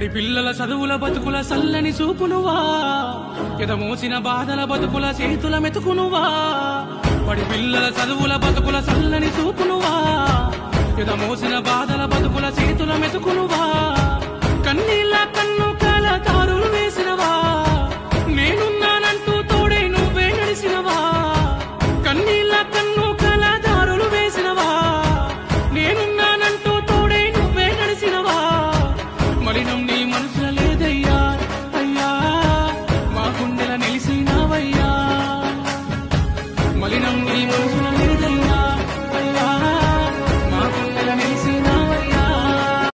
బడి పిల్లల చదువుల బతుకుల సల్లని చూపునువా ఎదమోసిన బాధల బతుకుల చేతుల మెతుకునువా బడి పిల్లల చదువుల బతుకుల సల్లని చూపునువా ఎదమోసిన బాధల బతుకుల చేతుల మెతుకునువా